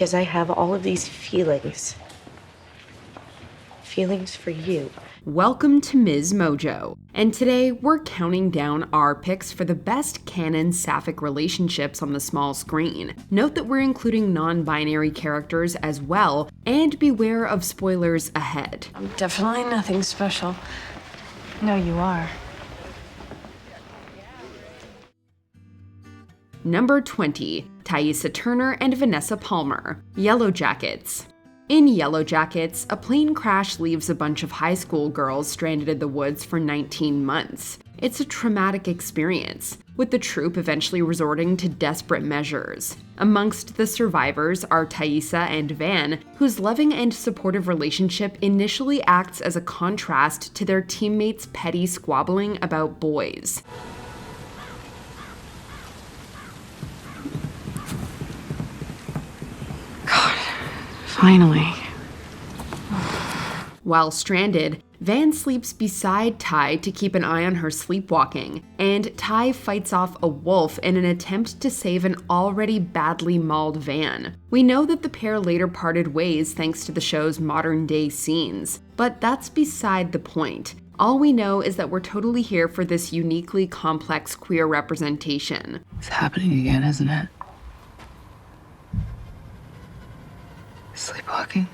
because I have all of these feelings. Feelings for you. Welcome to MsMojo, and today we're counting down our picks for the best canon sapphic relationships on the small screen. Note that we're including non-binary characters as well, and beware of spoilers ahead. I'm definitely nothing special. No, you are. Number 20, Taissa Turner and Vanessa Palmer, Yellow Jackets. In Yellow Jackets, a plane crash leaves a bunch of high school girls stranded in the woods for 19 months. It's a traumatic experience, with the troupe eventually resorting to desperate measures. Amongst the survivors are Taissa and Van, whose loving and supportive relationship initially acts as a contrast to their teammates' petty squabbling about boys. Finally. While stranded, Van sleeps beside Ty to keep an eye on her sleepwalking, and Ty fights off a wolf in an attempt to save an already badly mauled Van. We know that the pair later parted ways thanks to the show's modern-day scenes, but that's beside the point. All we know is that we're totally here for this uniquely complex queer representation. It's happening again, isn't it? Sleepwalking.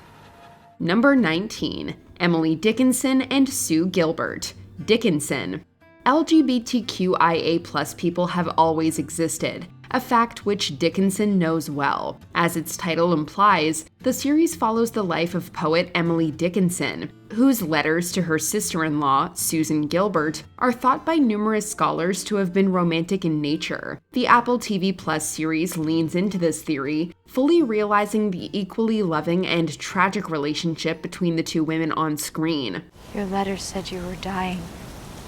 Number 19, Emily Dickinson and Sue Gilbert, Dickinson. LGBTQIA+ people have always existed, a fact which Dickinson knows well. As its title implies, the series follows the life of poet Emily Dickinson, whose letters to her sister-in-law, Susan Gilbert, are thought by numerous scholars to have been romantic in nature. The Apple TV Plus series leans into this theory, fully realizing the equally loving and tragic relationship between the two women on screen. Your letter said you were dying.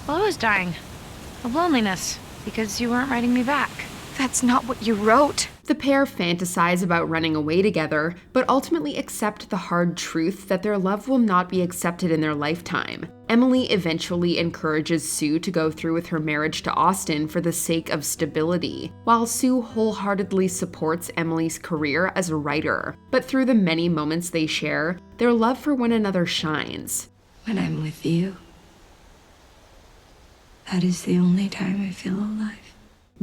Well, I was dying. Of loneliness. Because you weren't writing me back. That's not what you wrote. The pair fantasize about running away together, but ultimately accept the hard truth that their love will not be accepted in their lifetime. Emily eventually encourages Sue to go through with her marriage to Austin for the sake of stability, while Sue wholeheartedly supports Emily's career as a writer. But through the many moments they share, their love for one another shines. When I'm with you, that is the only time I feel alive.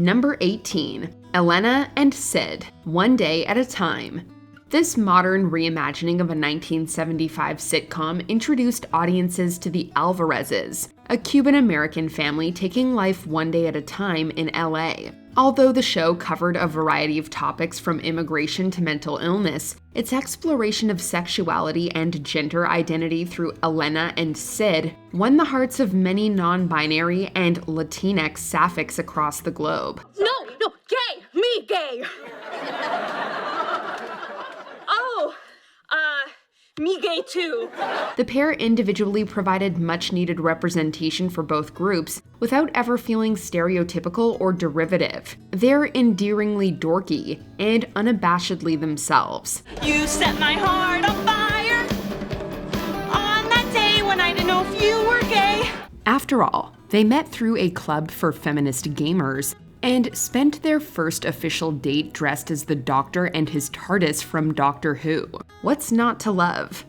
Number 18, Elena and Syd, One Day at a Time. This modern reimagining of a 1975 sitcom introduced audiences to the Alvarezes, a Cuban-American family taking life one day at a time in LA. Although the show covered a variety of topics from immigration to mental illness, its exploration of sexuality and gender identity through Elena and Syd won the hearts of many non-binary and Latinx sapphics across the globe. No, gay! Me gay! Me gay too. The pair individually provided much-needed representation for both groups without ever feeling stereotypical or derivative. They're endearingly dorky and unabashedly themselves. You set my heart on fire on that day when I didn't know if you were gay. After all, they met through a club for feminist gamers and spent their first official date dressed as the Doctor and his TARDIS from Doctor Who. What's not to love?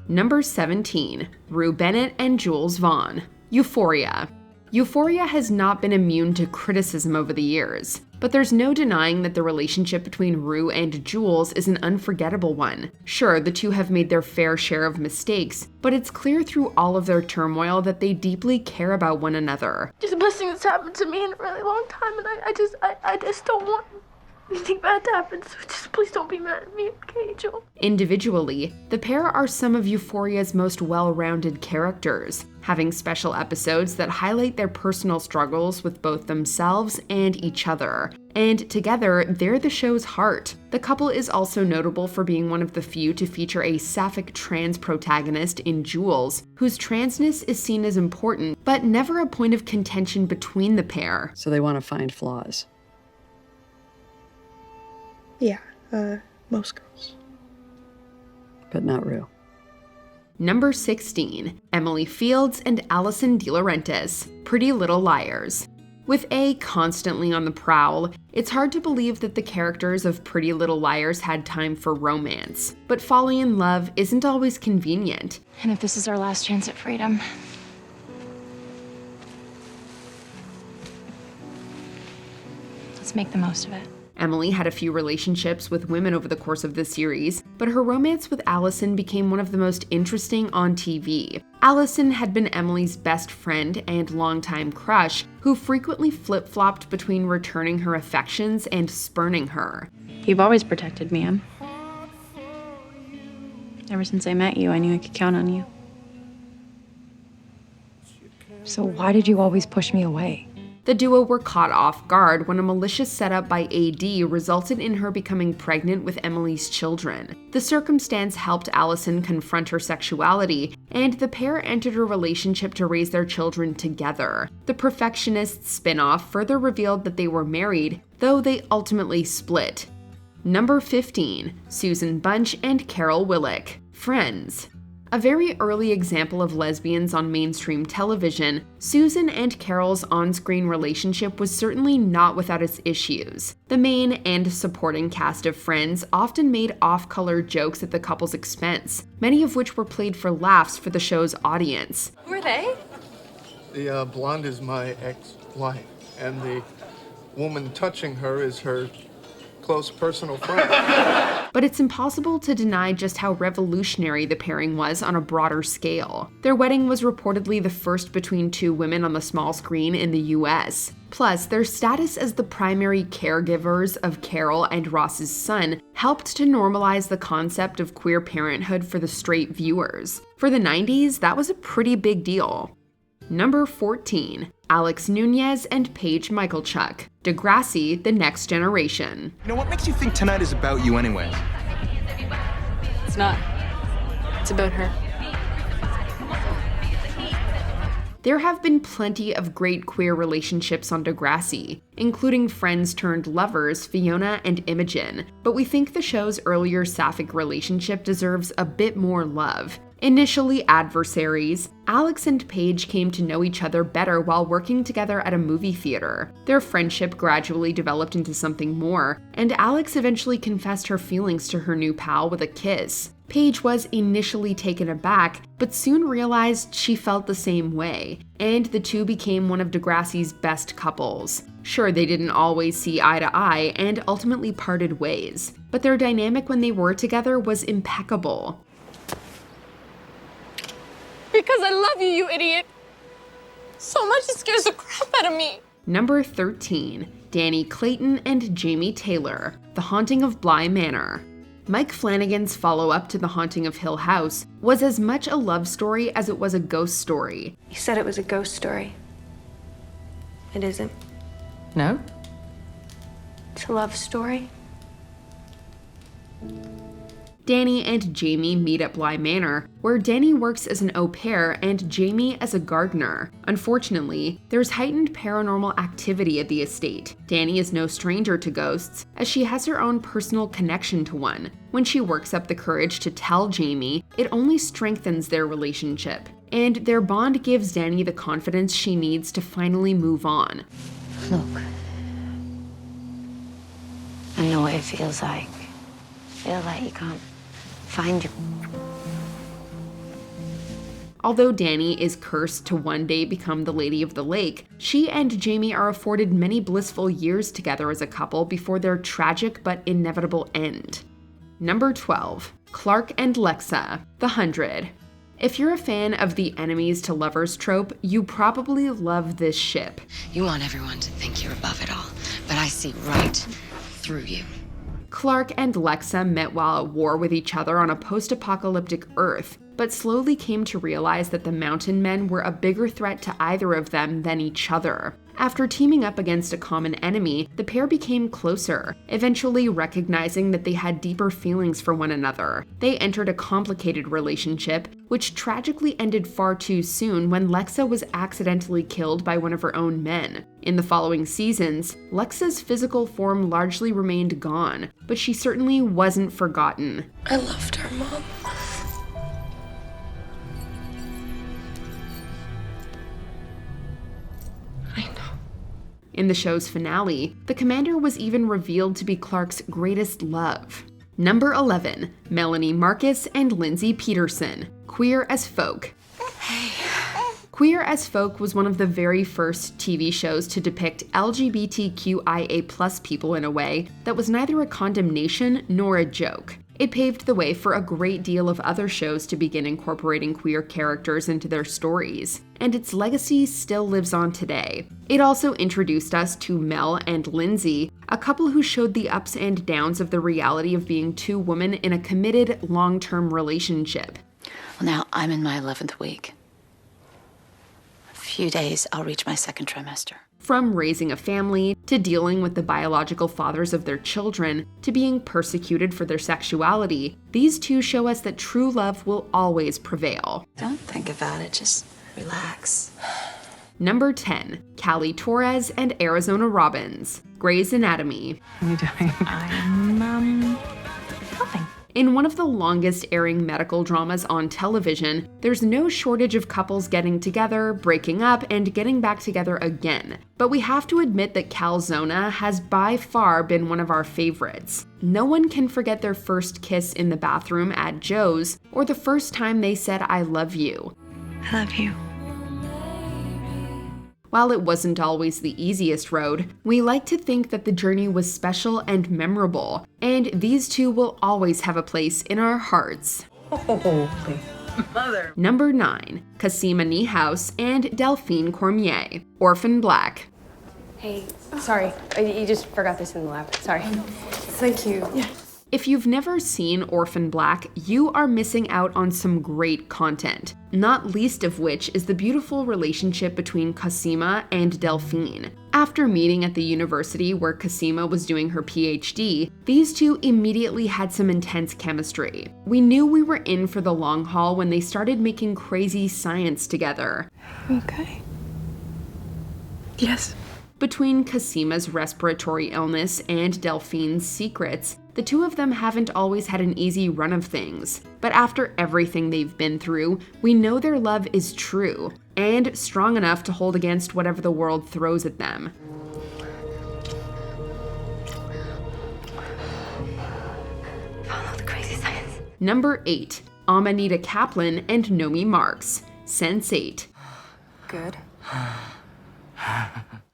Number 17, Rue Bennett and Jules Vaughn, Euphoria. Euphoria has not been immune to criticism over the years, but there's no denying that the relationship between Rue and Jules is an unforgettable one. Sure, the two have made their fair share of mistakes, but it's clear through all of their turmoil that they deeply care about one another. Just the best thing that's happened to me in a really long time, and I just don't want anything bad to happen, so just please don't be mad at me, okay, Joel? Individually, the pair are some of Euphoria's most well-rounded characters, having special episodes that highlight their personal struggles with both themselves and each other. And together, they're the show's heart. The couple is also notable for being one of the few to feature a sapphic trans protagonist in Jules, whose transness is seen as important, but never a point of contention between the pair. So they want to find flaws. Yeah, most girls. But not Rue. Number 16, Emily Fields and Alison De Laurentiis, Pretty Little Liars. With A constantly on the prowl, it's hard to believe that the characters of Pretty Little Liars had time for romance. But falling in love isn't always convenient. And if this is our last chance at freedom, let's make the most of it. Emily had a few relationships with women over the course of the series, but her romance with Alison became one of the most interesting on TV. Alison had been Emily's best friend and longtime crush, who frequently flip-flopped between returning her affections and spurning her. You've always protected me, Em. Ever since I met you, I knew I could count on you. So why did you always push me away? The duo were caught off guard when a malicious setup by AD resulted in her becoming pregnant with Emily's children. The circumstance helped Alison confront her sexuality, and the pair entered a relationship to raise their children together. The Perfectionists spin-off further revealed that they were married, though they ultimately split. Number 15, Susan Bunch and Carol Willick, Friends. A very early example of lesbians on mainstream television, Susan and Carol's on-screen relationship was certainly not without its issues. The main and supporting cast of Friends often made off-color jokes at the couple's expense, many of which were played for laughs for the show's audience. Who are they? The blonde is my ex-wife, and the woman touching her is her close personal friend. But it's impossible to deny just how revolutionary the pairing was on a broader scale. Their wedding was reportedly the first between two women on the small screen in the US. Plus, their status as the primary caregivers of Carol and Ross's son helped to normalize the concept of queer parenthood for the straight viewers. For the 90s, that was a pretty big deal. Number 14, Alex Nunez and Paige Michalchuk, Degrassi: The Next Generation. You know, what makes you think tonight is about you anyway? It's not. It's about her. There have been plenty of great queer relationships on Degrassi, including friends-turned-lovers Fiona and Imogen, but we think the show's earlier sapphic relationship deserves a bit more love. Initially adversaries, Alex and Paige came to know each other better while working together at a movie theater. Their friendship gradually developed into something more, and Alex eventually confessed her feelings to her new pal with a kiss. Paige was initially taken aback, but soon realized she felt the same way, and the two became one of Degrassi's best couples. Sure, they didn't always see eye to eye and ultimately parted ways, but their dynamic when they were together was impeccable. Because I love you, you idiot. So much it scares the crap out of me. Number 13, Dani Clayton and Jamie Taylor, The Haunting of Bly Manor. Mike Flanagan's follow-up to The Haunting of Hill House was as much a love story as it was a ghost story. You said it was a ghost story. It isn't. No? It's a love story. Dani and Jamie meet at Bly Manor, where Dani works as an au pair and Jamie as a gardener. Unfortunately, there's heightened paranormal activity at the estate. Dani is no stranger to ghosts, as she has her own personal connection to one. When she works up the courage to tell Jamie, it only strengthens their relationship, and their bond gives Dani the confidence she needs to finally move on. Look, I know what it feels like. Feel like you can't find you. Although Dani is cursed to one day become the Lady of the Lake, she and Jamie are afforded many blissful years together as a couple before their tragic but inevitable end. Number 12, Clarke and Lexa, The 100. If you're a fan of the enemies to lovers trope, you probably love this ship. You want everyone to think you're above it all, but I see right through you. Clarke and Lexa met while at war with each other on a post-apocalyptic Earth, but slowly came to realize that the Mountain Men were a bigger threat to either of them than each other. After teaming up against a common enemy, the pair became closer, eventually recognizing that they had deeper feelings for one another. They entered a complicated relationship, which tragically ended far too soon when Lexa was accidentally killed by one of her own men. In the following seasons, Lexa's physical form largely remained gone, but she certainly wasn't forgotten. I loved her, Mom. In the show's finale, the commander was even revealed to be Clarke's greatest love. Number 11, Melanie Marcus and Lindsay Peterson, Queer as Folk. Queer as Folk was one of the very first TV shows to depict LGBTQIA+ people in a way that was neither a condemnation nor a joke. It paved the way for a great deal of other shows to begin incorporating queer characters into their stories, and its legacy still lives on today. It also introduced us to Mel and Lindsay, a couple who showed the ups and downs of the reality of being two women in a committed, long-term relationship. Well, now I'm in my 11th week. Few days, I'll reach my 2nd trimester. From raising a family, to dealing with the biological fathers of their children, to being persecuted for their sexuality, these two show us that true love will always prevail. Don't think about it, just relax. Number 10, Callie Torres and Arizona Robbins, Grey's Anatomy. What are you doing? I'm, helping. In one of the longest airing medical dramas on television, there's no shortage of couples getting together, breaking up, and getting back together again. But we have to admit that Calzona has by far been one of our favorites. No one can forget their first kiss in the bathroom at Joe's, or the first time they said "I love you." I love you. While it wasn't always the easiest road, we like to think that the journey was special and memorable, and these two will always have a place in our hearts. Holy mother. Number 9, Cosima Niehaus and Delphine Cormier, Orphan Black. Hey, sorry. You just forgot this in the lab. Sorry. Thank you. Yeah. If you've never seen Orphan Black, you are missing out on some great content, not least of which is the beautiful relationship between Cosima and Delphine. After meeting at the university where Cosima was doing her PhD, these two immediately had some intense chemistry. We knew we were in for the long haul when they started making crazy science together. Okay. Yes. Between Cosima's respiratory illness and Delphine's secrets, the two of them haven't always had an easy run of things. But after everything they've been through, we know their love is true, and strong enough to hold against whatever the world throws at them. Follow the crazy science. Number 8, Amanita Kaplan and Nomi Marks, Sense8. Good.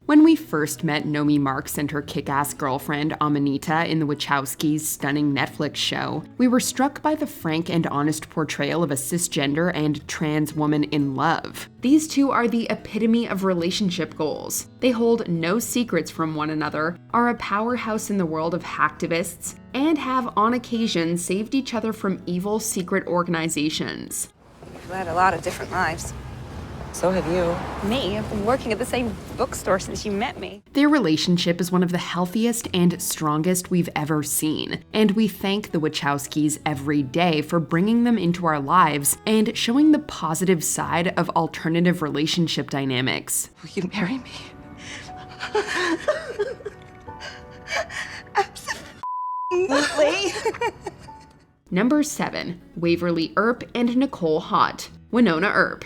When we first met Nomi Marks and her kick-ass girlfriend Amanita in the Wachowskis' stunning Netflix show, we were struck by the frank and honest portrayal of a cisgender and trans woman in love. These two are the epitome of relationship goals. They hold no secrets from one another, are a powerhouse in the world of hacktivists, and have on occasion saved each other from evil secret organizations. We've led a lot of different lives. So have you. Me? I've been working at the same bookstore since you met me. Their relationship is one of the healthiest and strongest we've ever seen, and we thank the Wachowskis every day for bringing them into our lives and showing the positive side of alternative relationship dynamics. Will you marry me? Absolutely. Number 7, Waverly Earp and Nicole Haught, Winona Earp.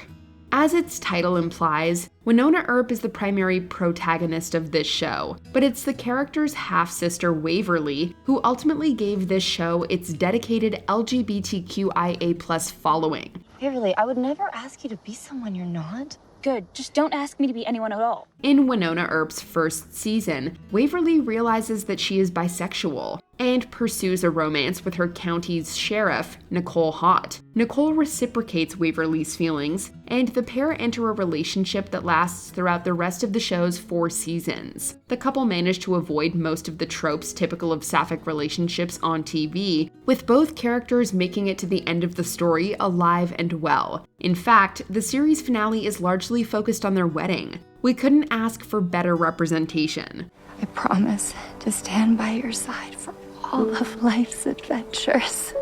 As its title implies, Winona Earp is the primary protagonist of this show, but it's the character's half-sister Waverly who ultimately gave this show its dedicated LGBTQIA+ following. Waverly, I would never ask you to be someone you're not. Good, just don't ask me to be anyone at all. In Winona Earp's first season, Waverly realizes that she is bisexual and pursues a romance with her county's sheriff, Nicole Haught. Nicole reciprocates Waverly's feelings, and the pair enter a relationship that lasts throughout the rest of the show's 4 seasons. The couple manage to avoid most of the tropes typical of sapphic relationships on TV, with both characters making it to the end of the story alive and well. In fact, the series finale is largely focused on their wedding. We couldn't ask for better representation. I promise to stand by your side for all of life's adventures.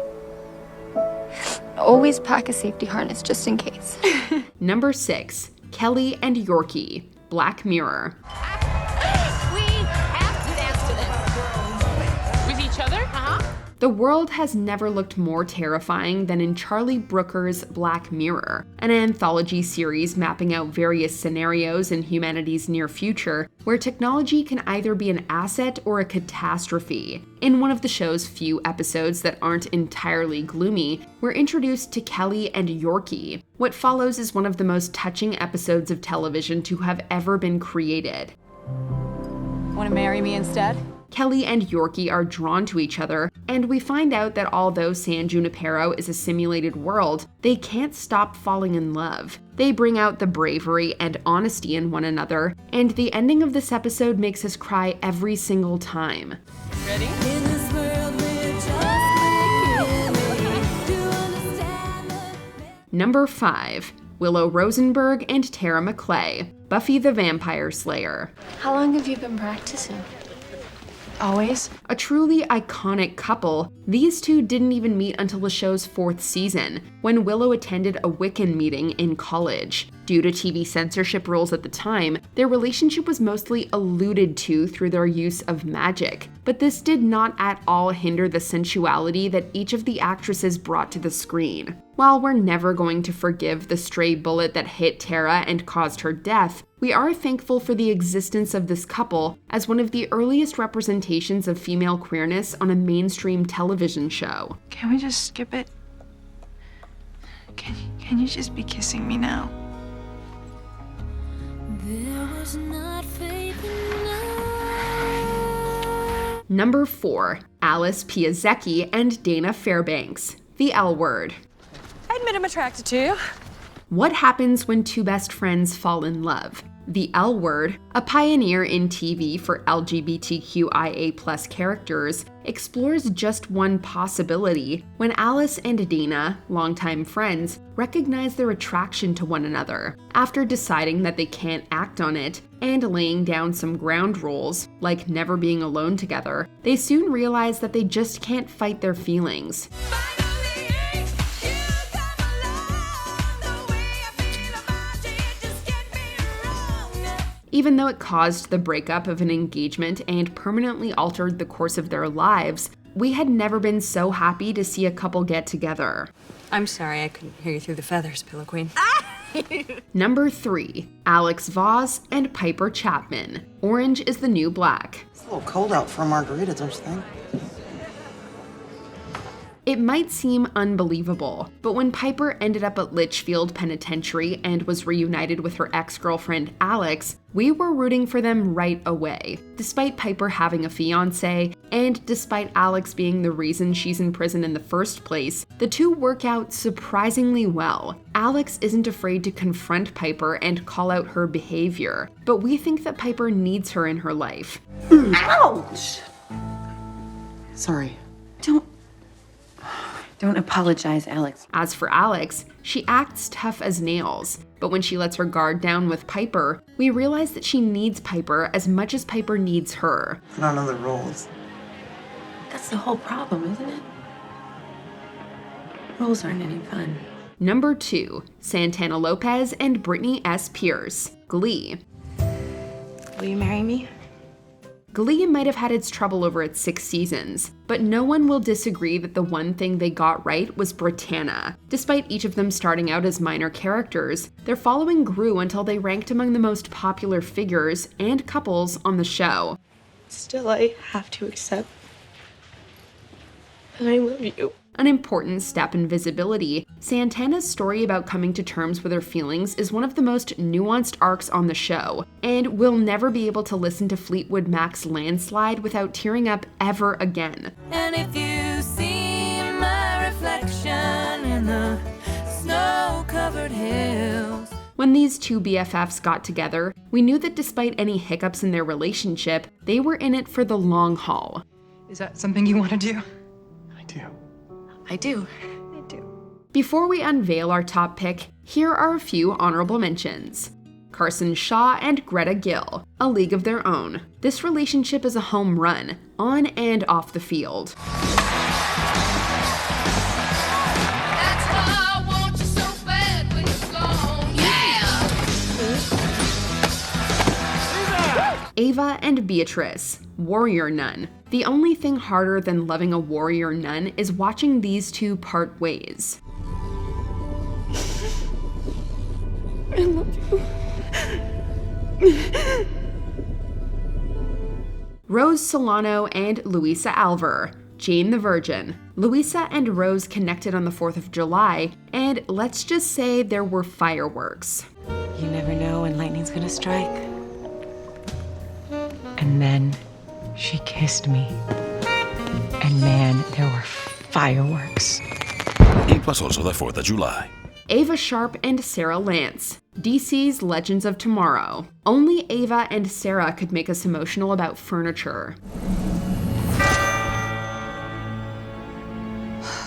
Always pack a safety harness just in case. Number 6, Kelly and Yorkie, Black Mirror. We have to dance to this. With each other? The world has never looked more terrifying than in Charlie Brooker's Black Mirror, an anthology series mapping out various scenarios in humanity's near future where technology can either be an asset or a catastrophe. In one of the show's few episodes that aren't entirely gloomy, we're introduced to Callie and Yorkie. What follows is one of the most touching episodes of television to have ever been created. Want to marry me instead? Callie and Yorkie are drawn to each other, and we find out that although San Junipero is a simulated world, they can't stop falling in love. They bring out the bravery and honesty in one another, and the ending of this episode makes us cry every single time. Ready? Number 5. Willow Rosenberg and Tara McClay, Buffy the Vampire Slayer. How long have you been practicing? Always? A truly iconic couple, these two didn't even meet until the show's 4th season, when Willow attended a Wiccan meeting in college. Due to TV censorship rules at the time, their relationship was mostly alluded to through their use of magic, but this did not at all hinder the sensuality that each of the actresses brought to the screen. While we're never going to forgive the stray bullet that hit Tara and caused her death, we are thankful for the existence of this couple as one of the earliest representations of female queerness on a mainstream television show. Can we just skip it? Can you just be kissing me now? There was not faith enough. Number 4. Alice Piasecki and Dana Fairbanks, The L Word. I admit I'm attracted to you. What happens when two best friends fall in love? The L Word, a pioneer in TV for LGBTQIA+ characters, explores just one possibility when Alice and Dana, longtime friends, recognize their attraction to one another. After deciding that they can't act on it, and laying down some ground rules, like never being alone together, they soon realize that they just can't fight their feelings. Even though it caused the breakup of an engagement and permanently altered the course of their lives, we had never been so happy to see a couple get together. I'm sorry, I couldn't hear you through the feathers, Pillow Queen. Number 3. Alex Voss and Piper Chapman, Orange is the New Black. It's a little cold out for a margarita, don't you think? It might seem unbelievable, but when Piper ended up at Litchfield Penitentiary and was reunited with her ex-girlfriend Alex, we were rooting for them right away. Despite Piper having a fiancé, and despite Alex being the reason she's in prison in the first place, the two work out surprisingly well. Alex isn't afraid to confront Piper and call out her behavior, but we think that Piper needs her in her life. Ouch! Sorry. Don't apologize, Alex. As for Alex, she acts tough as nails, but when she lets her guard down with Piper, we realize that she needs Piper as much as Piper needs her. Put on other roles. That's the whole problem, isn't it? Roles aren't any fun. Number 2. Santana Lopez and Brittany S. Pierce, Glee. Will you marry me? Glee might have had its trouble over its 6 seasons, but no one will disagree that the one thing they got right was Britannia. Despite each of them starting out as minor characters, their following grew until they ranked among the most popular figures and couples on the show. Still, I have to accept that I love you. An important step in visibility, Santana's story about coming to terms with her feelings is one of the most nuanced arcs on the show, and we'll never be able to listen to Fleetwood Mac's Landslide without tearing up ever again. And if you see my reflection in the snow-covered hills. When these two BFFs got together, we knew that despite any hiccups in their relationship, they were in it for the long haul. Is that something you want to do? I do. Before we unveil our top pick, here are a few honorable mentions. Carson Shaw and Greta Gill, A League of Their Own. This relationship is a home run, on and off the field. Ava and Beatrice, warrior nun. The only thing harder than loving a warrior nun is watching these two part ways. I love you. Rose Solano and Luisa Alver, Jane the Virgin. Luisa and Rose connected on the 4th of July, and let's just say there were fireworks. You never know when lightning's gonna strike. And then she kissed me. And man, there were fireworks. It was also the 4th of July. Ava Sharp and Sarah Lance, DC's Legends of Tomorrow. Only Ava and Sarah could make us emotional about furniture.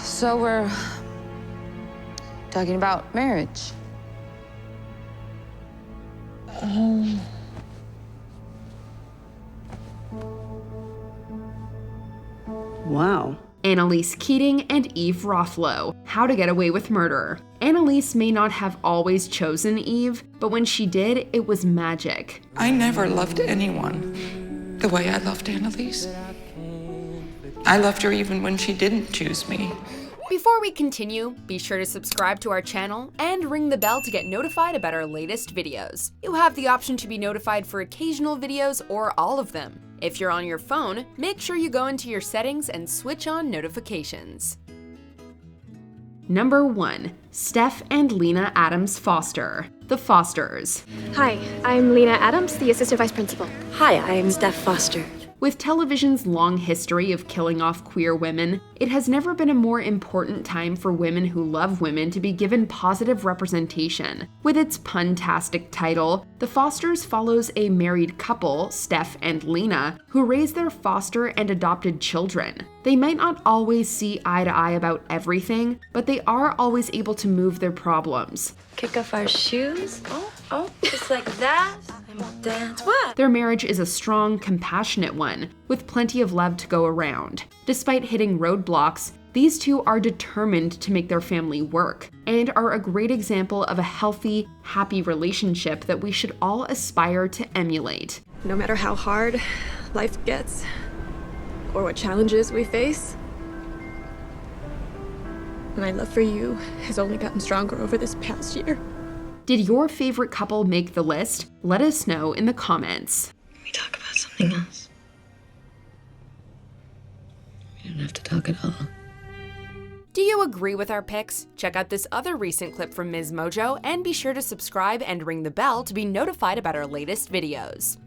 So we're talking about marriage. Wow. Annalise Keating and Eve Rothlow, How to Get Away with Murder. Annalise may not have always chosen Eve, but when she did, it was magic. I never loved anyone the way I loved Annalise. I loved her even when she didn't choose me. Before we continue, be sure to subscribe to our channel and ring the bell to get notified about our latest videos. You have the option to be notified for occasional videos or all of them. If you're on your phone, make sure you go into your settings and switch on notifications. Number 1. Steph and Lena Adams Foster, The Fosters. Hi, I'm Lena Adams, the Assistant Vice Principal. Hi, I'm Steph Foster. With television's long history of killing off queer women, it has never been a more important time for women who love women to be given positive representation. With its pun-tastic title, The Fosters follows a married couple, Steph and Lena, who raise their foster and adopted children. They might not always see eye to eye about everything, but they are always able to move their problems. Kick off our shoes. Oh, just like that. And we'll dance. What? Their marriage is a strong, compassionate one, with plenty of love to go around. Despite hitting roadblocks, these two are determined to make their family work, and are a great example of a healthy, happy relationship that we should all aspire to emulate. No matter how hard life gets, or what challenges we face, my love for you has only gotten stronger over this past year. Did your favorite couple make the list? Let us know in the comments. Can we talk about something else? We don't have to talk at all. Do you agree with our picks? Check out this other recent clip from MsMojo and be sure to subscribe and ring the bell to be notified about our latest videos.